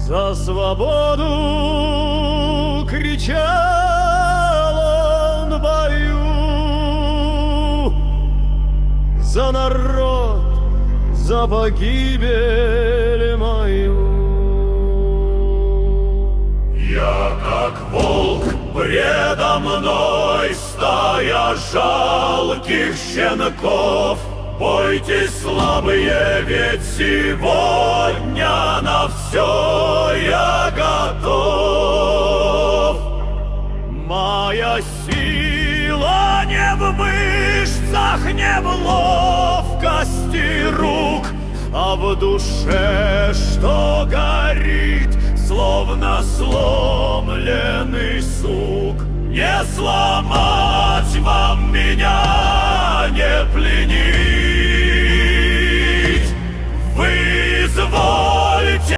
За свободу кричал он в бою, за народ, за погибель мою. Я как волк, предо мной стая жалких щенков. Бойтесь, слабые, ведь сегодня на все я готов. Моя сила не в мышцах, не в ловкости рук, а в душе, что горит, словно сломленный сук. Не сломать вам меня, не пленить.